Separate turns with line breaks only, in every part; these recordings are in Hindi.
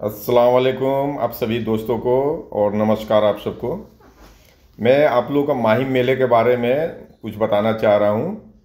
अस्सलाम वालेकुम आप सभी दोस्तों को और नमस्कार आप सबको। मैं आप लोगों का माहिम मेले के बारे में कुछ बताना चाह रहा हूँ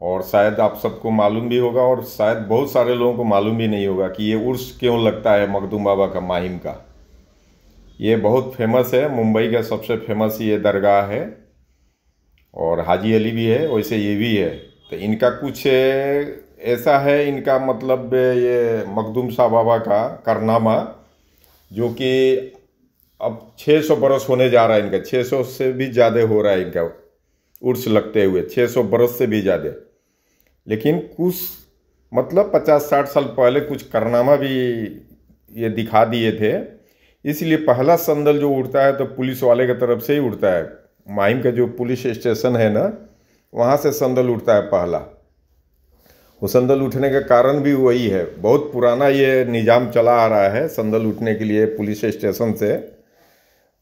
और शायद आप सबको मालूम भी होगा और शायद बहुत सारे लोगों को मालूम भी नहीं होगा कि ये उर्स क्यों लगता है मखदूम बाबा का माहिम का। ये बहुत फेमस है, मुंबई का सबसे फेमस ये दरगाह है और हाजी अली भी है, वैसे ये भी है। तो इनका कुछ ऐसा है, इनका मतलब ये मखदूम शाह बाबा का कारनामा जो कि अब 600 बरस होने जा रहा है इनका, 600 से भी ज़्यादा हो रहा है इनका उर्स लगते हुए, 600 बरस से भी ज़्यादा। लेकिन कुछ मतलब 50-60 साल पहले कुछ कारनामा भी ये दिखा दिए थे, इसलिए पहला संदल जो उड़ता है तो पुलिस वाले की तरफ से ही उड़ता है। माहिम का जो पुलिस स्टेशन है ना, वहाँ से संदल उठता है पहला। वो संदल उठने का कारण भी वही है, बहुत पुराना ये निज़ाम चला आ रहा है। संदल उठने के लिए पुलिस स्टेशन से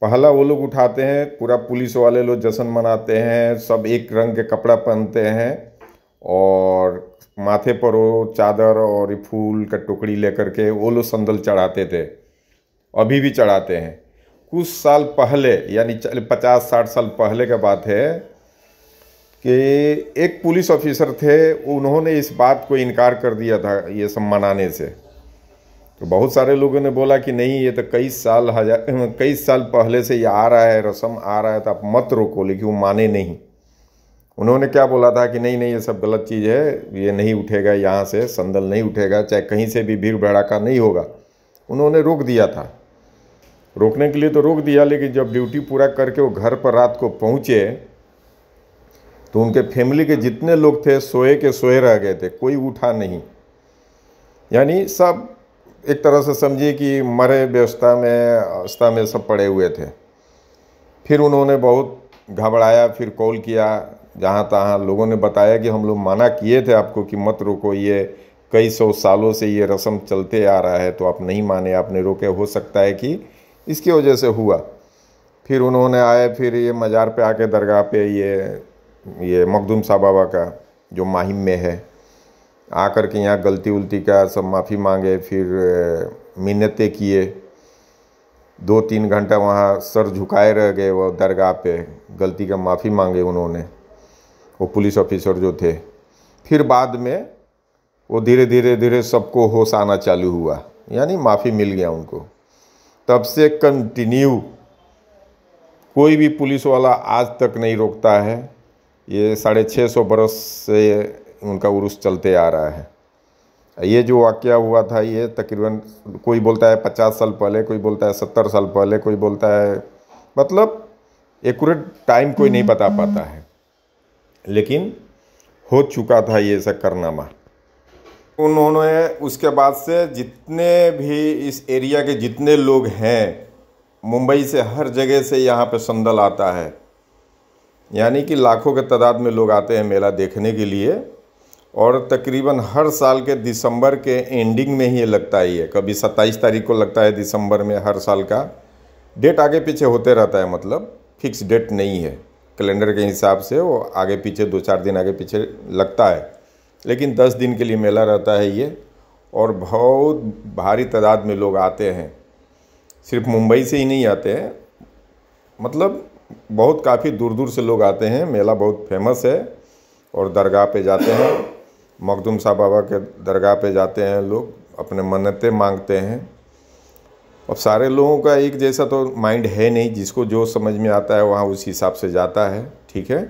पहला वो लोग उठाते हैं, पूरा पुलिस वाले लोग जश्न मनाते हैं, सब एक रंग के कपड़ा पहनते हैं और माथे पर वो चादर और फूल का टुकड़ी लेकर के वो लोग संदल चढ़ाते थे, अभी भी चढ़ाते हैं। कुछ साल पहले यानी 50-60 साल पहले का बात है कि एक पुलिस ऑफिसर थे, उन्होंने इस बात को इनकार कर दिया था ये सब मनाने से। तो बहुत सारे लोगों ने बोला कि नहीं, ये तो कई साल पहले से ये आ रहा है, रस्म आ रहा है, तो आप मत रोको। लेकिन वो माने नहीं। उन्होंने क्या बोला था कि नहीं नहीं, ये सब गलत चीज़ है, ये नहीं उठेगा, यहाँ से संदल नहीं उठेगा, चाहे कहीं से भी भीड़ भड़ाका नहीं होगा। उन्होंने रोक दिया था, रोकने के लिए तो रोक दिया, लेकिन जब ड्यूटी पूरा करके वो घर पर रात को पहुँचे तो उनके फैमिली के जितने लोग थे सोए के सोए रह गए थे, कोई उठा नहीं। यानी सब एक तरह से समझिए कि मरे अवस्था में सब पड़े हुए थे। फिर उन्होंने बहुत घबराया, फिर कॉल किया जहाँ तहाँ, लोगों ने बताया कि हम लोग मना किए थे आपको कि मत रोको, ये कई सौ सालों से ये रस्म चलते आ रहा है, तो आप नहीं माने, आपने रोके, हो सकता है कि इसकी वजह से हुआ। फिर उन्होंने आए, फिर ये मज़ार पे आके दरगाह पे ये मखदूम शाह बाबा का जो माहिम में है आकर के यहाँ गलती उल्टी का सब माफ़ी मांगे, फिर मिन्नतें किए। 2-3 घंटा वहाँ सर झुकाए रह गए वो दरगाह पे, गलती का माफ़ी मांगे उन्होंने, वो पुलिस ऑफिसर जो थे। फिर बाद में वो धीरे धीरे सबको होश आना चालू हुआ, यानी माफ़ी मिल गया उनको। तब से कंटिन्यू कोई भी पुलिस वाला आज तक नहीं रोकता है। ये 650 बरस से उनका उर्स चलते आ रहा है। ये जो वाक़या हुआ था, ये तकरीबन कोई बोलता है 50 साल पहले, कोई बोलता है 70 साल पहले, कोई बोलता है, मतलब एक्यूरेट टाइम कोई नहीं बता पाता है, लेकिन हो चुका था ये ऐसा कारनामा। उन्होंने उसके बाद से जितने भी इस एरिया के जितने लोग हैं, मुंबई से हर जगह से यहाँ पे संदल आता है, यानी कि लाखों के तादाद में लोग आते हैं मेला देखने के लिए। और तकरीबन हर साल के दिसंबर के एंडिंग में ही ये लगता है। ये कभी 27 तारीख को लगता है दिसंबर में, हर साल का डेट आगे पीछे होते रहता है, मतलब फिक्स डेट नहीं है। कैलेंडर के हिसाब से वो आगे पीछे 2-4 दिन आगे पीछे लगता है, लेकिन 10 दिन के लिए मेला रहता है ये। और बहुत भारी तादाद में लोग आते हैं, सिर्फ मुंबई से ही नहीं आते हैं, मतलब बहुत काफ़ी दूर दूर से लोग आते हैं। मेला बहुत फेमस है और दरगाह पे जाते हैं, मखदूम शाह बाबा के दरगाह पे जाते हैं लोग, अपने मन्नतें मांगते हैं। अब सारे लोगों का एक जैसा तो माइंड है नहीं, जिसको जो समझ में आता है वहाँ उस हिसाब से जाता है, ठीक है।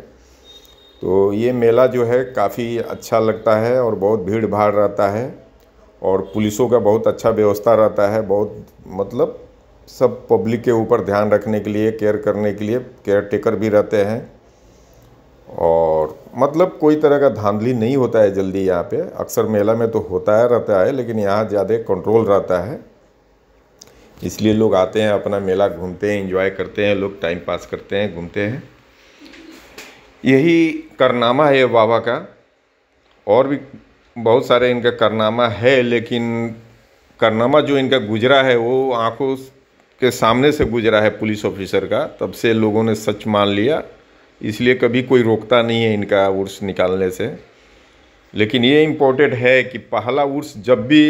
तो ये मेला जो है काफ़ी अच्छा लगता है और बहुत भीड़ भाड़ रहता है और पुलिसों का बहुत अच्छा व्यवस्था रहता है। बहुत मतलब सब पब्लिक के ऊपर ध्यान रखने के लिए, केयर करने के लिए केयर टेकर भी रहते हैं। और मतलब कोई तरह का धांधली नहीं होता है जल्दी यहाँ पे। अक्सर मेला में तो होता है रहता है, लेकिन यहाँ ज़्यादा कंट्रोल रहता है, इसलिए लोग आते हैं, अपना मेला घूमते हैं, एंजॉय करते हैं, लोग टाइम पास करते हैं, घूमते हैं। यही कारनामा है बाबा का। और भी बहुत सारे इनका कारनामा है, लेकिन कारनामा जो इनका गुजरा है वो आंखों के सामने से गुजरा है पुलिस ऑफिसर का, तब से लोगों ने सच मान लिया, इसलिए कभी कोई रोकता नहीं है इनका उर्स निकालने से। लेकिन ये इम्पोर्टेंट है कि पहला उर्स जब भी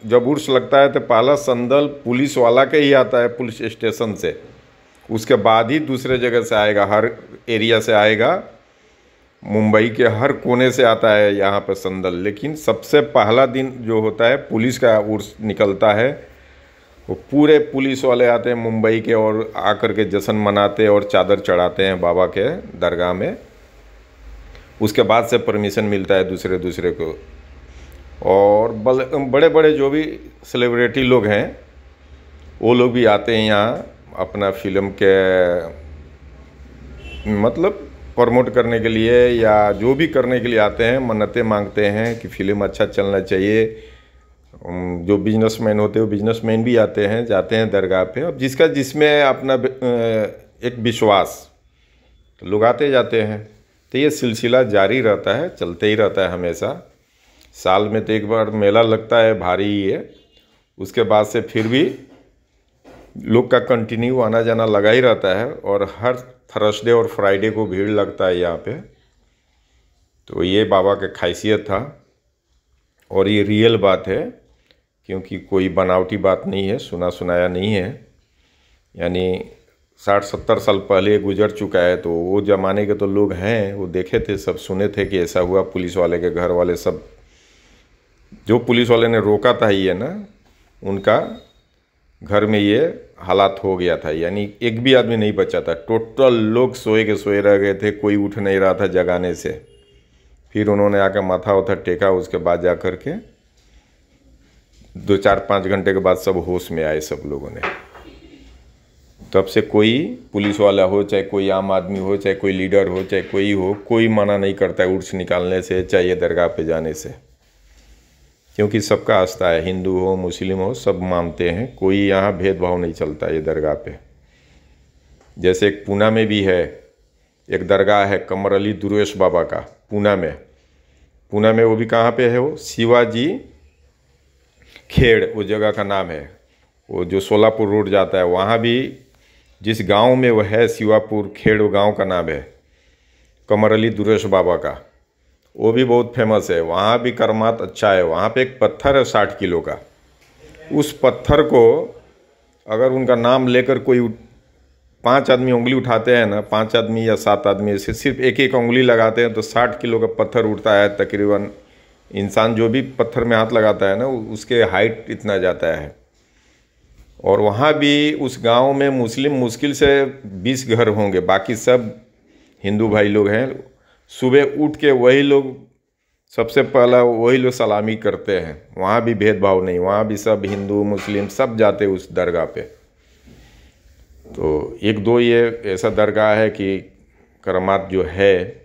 जब उर्स लगता है तो पहला संदल पुलिस वाला के ही आता है पुलिस स्टेशन से, उसके बाद ही दूसरे जगह से आएगा, हर एरिया से आएगा, मुंबई के हर कोने से आता है यहाँ पर संदल। लेकिन सबसे पहला दिन जो होता है पुलिस का उर्स निकलता है, वो पूरे पुलिस वाले आते हैं मुंबई के और आकर के जश्न मनाते और चादर चढ़ाते हैं बाबा के दरगाह में। उसके बाद से परमिशन मिलता है दूसरे को। और बड़े बड़े जो भी सेलिब्रिटी लोग हैं वो लोग भी आते हैं यहाँ अपना फिल्म के मतलब प्रमोट करने के लिए या जो भी करने के लिए आते हैं, मन्नतें मांगते हैं कि फिल्म अच्छा चलना चाहिए। जो बिजनेसमैन होते हैं वो बिजनेसमैन भी आते हैं, जाते हैं दरगाह पे। अब जिसका जिसमें अपना एक विश्वास, तो लोग आते जाते हैं। तो ये सिलसिला जारी रहता है, चलते ही रहता है हमेशा। साल में तो एक बार मेला लगता है, भारी ही है। उसके बाद से फिर भी लोग का कंटिन्यू आना जाना लगा ही रहता है और हर थर्सडे और फ्राइडे को भीड़ लगता है यहाँ पे। तो ये बाबा का खासियत था और ये रियल बात है, क्योंकि कोई बनावटी बात नहीं है, सुना सुनाया नहीं है। यानी 60-70 साल पहले गुजर चुका है, तो वो ज़माने के तो लोग हैं, वो देखे थे, सब सुने थे कि ऐसा हुआ। पुलिस वाले के घर वाले सब, जो पुलिस वाले ने रोका था ये ना, उनका घर में ये हालात हो गया था। यानी एक भी आदमी नहीं बचा था, टोटल लोग सोए के सोए रह गए थे, कोई उठ नहीं रहा था जगाने से। फिर उन्होंने आकर माथा उथा टेका, उसके बाद जा कर के 2-4-5 घंटे के बाद सब होश में आए सब लोगों ने। तब से कोई पुलिस वाला हो, चाहे कोई आम आदमी हो, चाहे कोई लीडर हो, चाहे कोई हो, कोई मना नहीं करता है उर्स निकालने से, चाहे दरगाह पे जाने से। क्योंकि सबका आस्था है, हिंदू हो मुस्लिम हो, सब मानते हैं, कोई यहाँ भेदभाव नहीं चलता ये दरगाह पे। जैसे एक पूना में भी है, एक दरगाह है कमर अली दुर्वेश बाबा का, पूना में वो भी कहाँ पे है, वो शिवाजी खेड़ वो जगह का नाम है। वो जो सोलापुर रोड जाता है, वहाँ भी जिस गांव में वो है, शिवापुर खेड़ वो गांव का नाम है, कमर अली दुर्वेश बाबा का, वो भी बहुत फेमस है। वहाँ भी करमात अच्छा है। वहाँ पे एक पत्थर है 60 किलो का। उस पत्थर को अगर उनका नाम लेकर कोई 5 आदमी उंगली उठाते हैं ना, 5 आदमी या 7 आदमी से सिर्फ एक उंगली लगाते हैं तो 60 किलो का पत्थर उठता है तकरीबन। इंसान जो भी पत्थर में हाथ लगाता है ना, उसके हाइट इतना जाता है। और वहाँ भी उस गांव में मुस्लिम मुश्किल से 20 घर होंगे, बाकी सब हिंदू भाई लोग हैं। सुबह उठ के वही लोग सबसे पहला वही लोग सलामी करते हैं। वहाँ भी भेदभाव नहीं, वहाँ भी सब हिंदू मुस्लिम सब जाते उस दरगाह पे। तो 1-2 ये ऐसा दरगाह है कि करामात जो है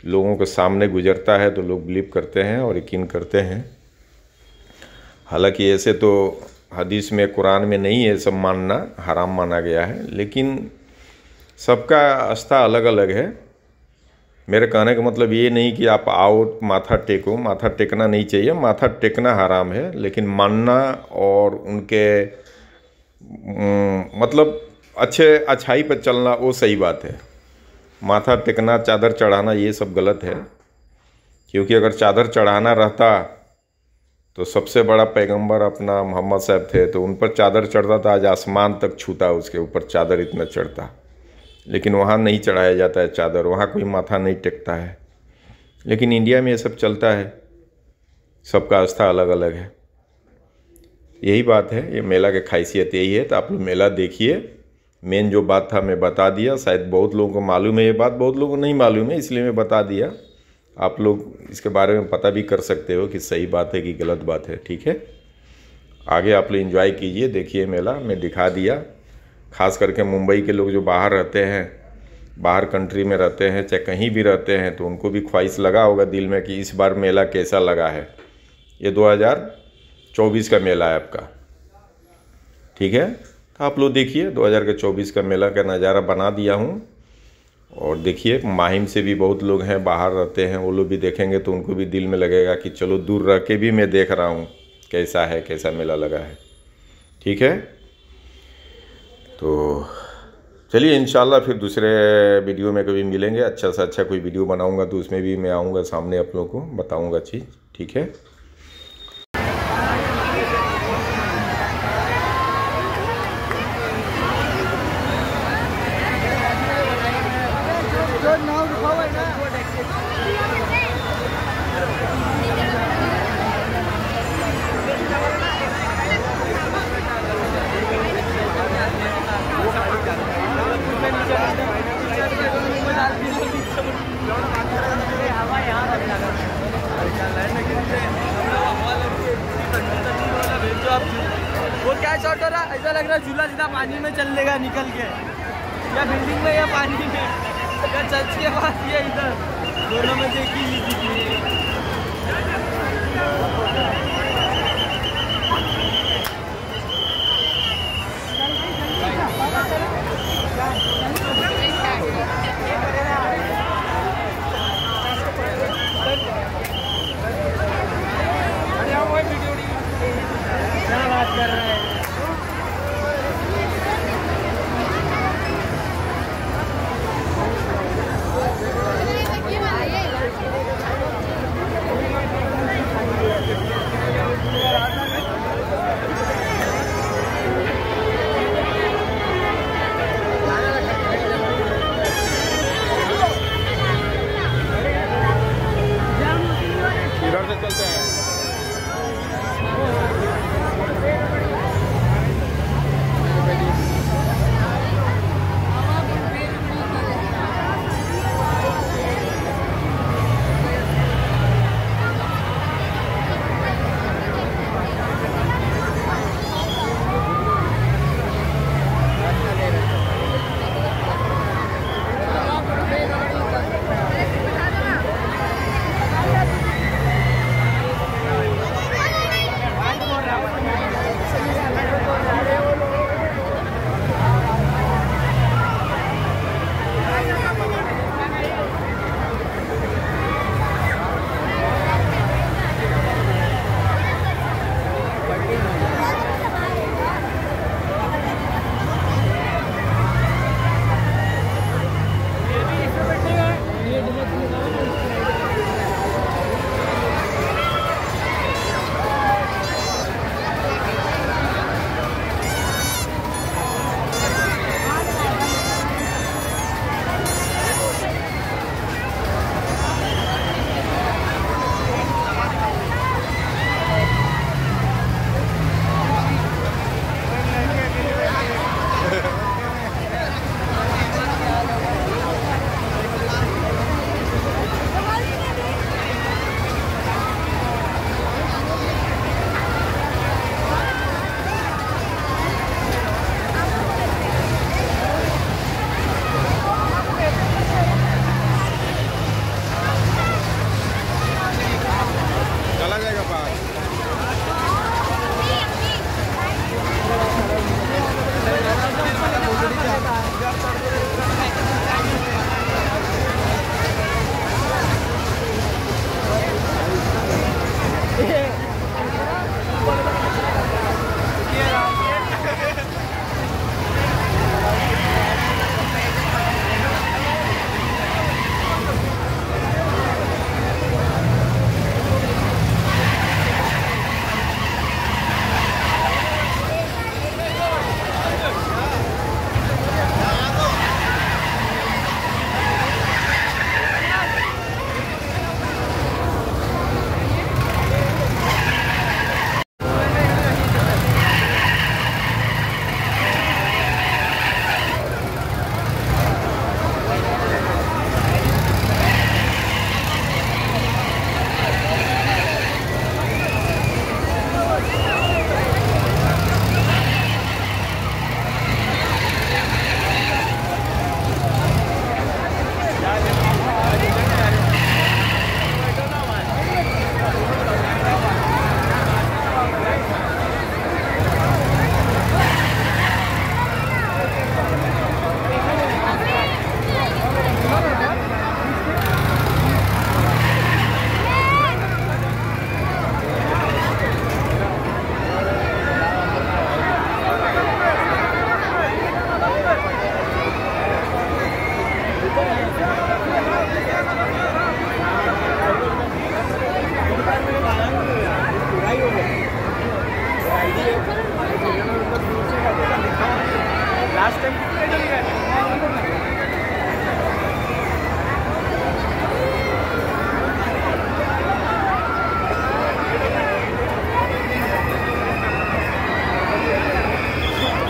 लोगों के सामने गुजरता है तो लोग बिलीव करते हैं और यकीन करते हैं। हालांकि ऐसे तो हदीस में कुरान में नहीं है, सब मानना हराम माना गया है, लेकिन सबका आस्था अलग अलग है। मेरे कहने का मतलब ये नहीं कि आप आओ माथा टेको, माथा टेकना नहीं चाहिए, माथा टेकना हराम है, लेकिन मानना और उनके मतलब अच्छाई पर चलना वो सही बात है। माथा टेकना, चादर चढ़ाना ये सब गलत है। क्योंकि अगर चादर चढ़ाना रहता तो सबसे बड़ा पैगंबर अपना मोहम्मद साहब थे, तो उन पर चादर चढ़ता था, आज आसमान तक छूता, उसके ऊपर चादर इतना चढ़ता। लेकिन वहाँ नहीं चढ़ाया जाता है चादर, वहाँ कोई माथा नहीं टेकता है। लेकिन इंडिया में ये सब चलता है, सबका आस्था अलग अलग है। यही बात है, ये मेला की खासियत यही है। तो आप लोग मेला देखिए। मेन जो बात था मैं बता दिया, शायद बहुत लोगों को मालूम है ये बात, बहुत लोगों को नहीं मालूम है, इसलिए मैं बता दिया। आप लोग इसके बारे में पता भी कर सकते हो कि सही बात है कि गलत बात है। ठीक है, आगे आप लोग एंजॉय कीजिए, देखिए मेला, मैं दिखा दिया। ख़ास करके मुंबई के लोग जो बाहर रहते हैं, बाहर कंट्री में रहते हैं, चाहे कहीं भी रहते हैं, तो उनको भी ख्वाहिश लगा होगा दिल में कि इस बार मेला कैसा लगा है। ये 2024 का मेला है आपका। ठीक है, तो आप लोग देखिए 2024 का मेला का नज़ारा बना दिया हूँ। और देखिए माहिम से भी बहुत लोग हैं बाहर रहते हैं, वो लोग भी देखेंगे तो उनको भी दिल में लगेगा कि चलो दूर रह के भी मैं देख रहा हूँ कैसा है, कैसा मेला लगा है। ठीक है, तो चलिए इंशाल्लाह फिर दूसरे वीडियो में कभी मिलेंगे। अच्छा से अच्छा कोई वीडियो बनाऊंगा तो उसमें भी मैं आऊँगा सामने, आप लोगों को बताऊँगा चीज़। ठीक है।
क्या शॉट हो रहा है? ऐसा लग रहा है झूला सीधा पानी में चल लेगा निकल के, या बिल्डिंग में या पानी में, या चर्च के पास या इधर, दोनों में से एक ही चीज। क्या बात कर रहा है?
इधर से चलते हैं।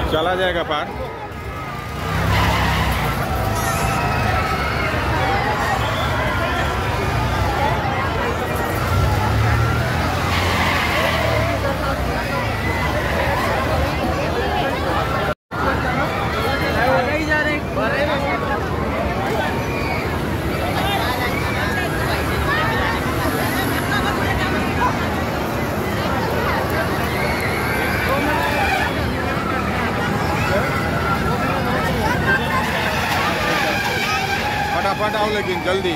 चला जाएगा पार। आओ लेकिन जल्दी।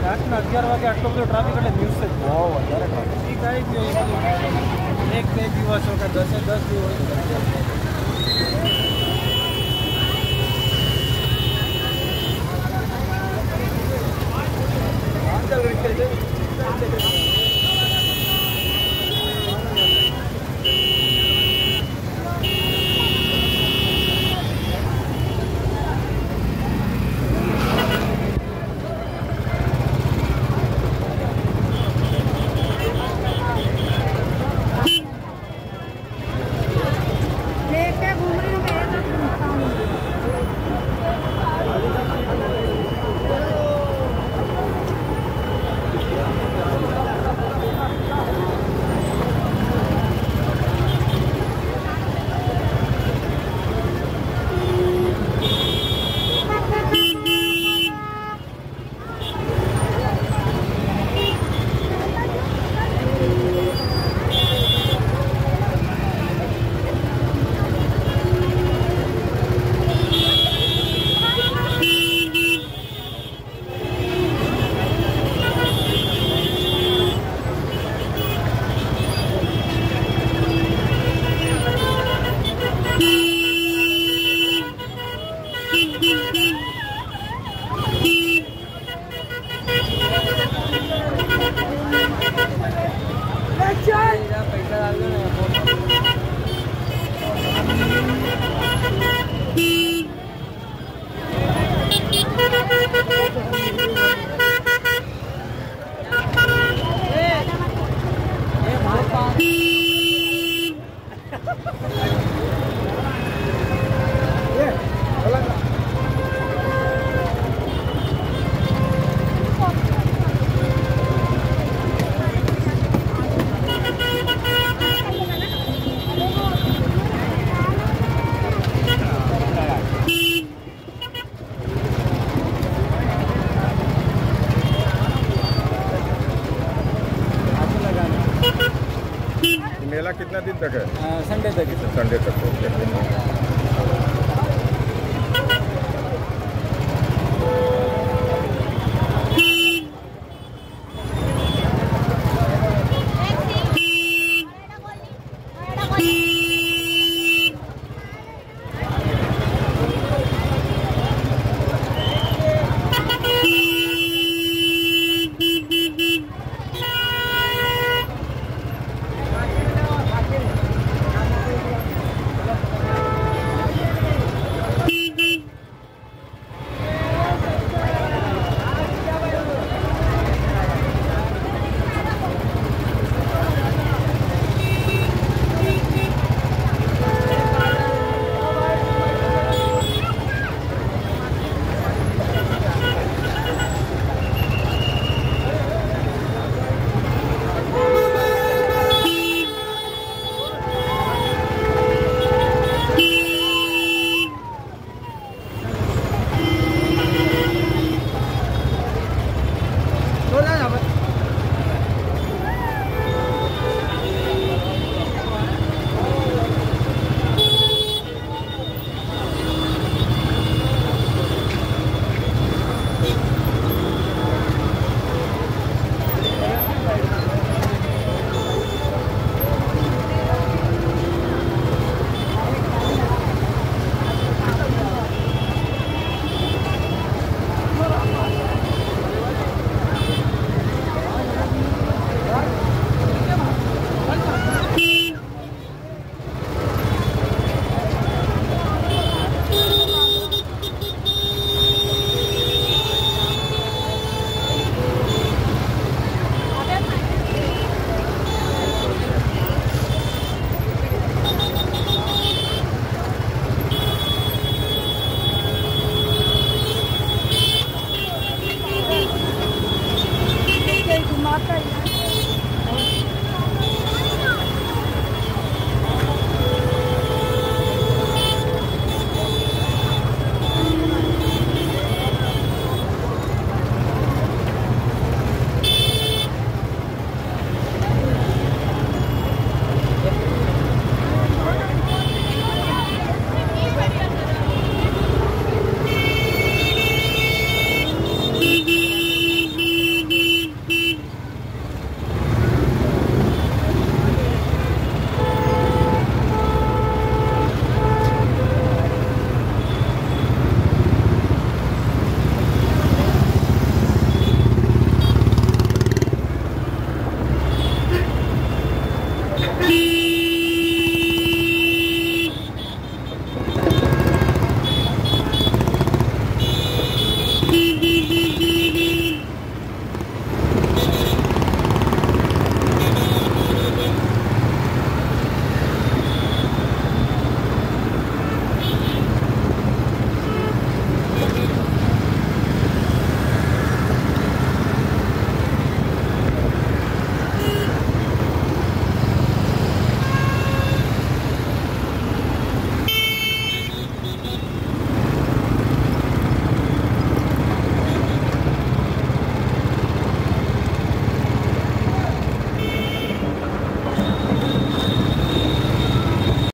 रातના 11 વાગે આટલો બધો ટ્રાફિક એટલે દિવસે બહુ વધારે ટ્રાફિક કાંઈ જ નહીં, એક બે દિવસ હોય કે 10 દિવસ
मेला कितना दिन तक है?
संडे तक है।
संडे तक।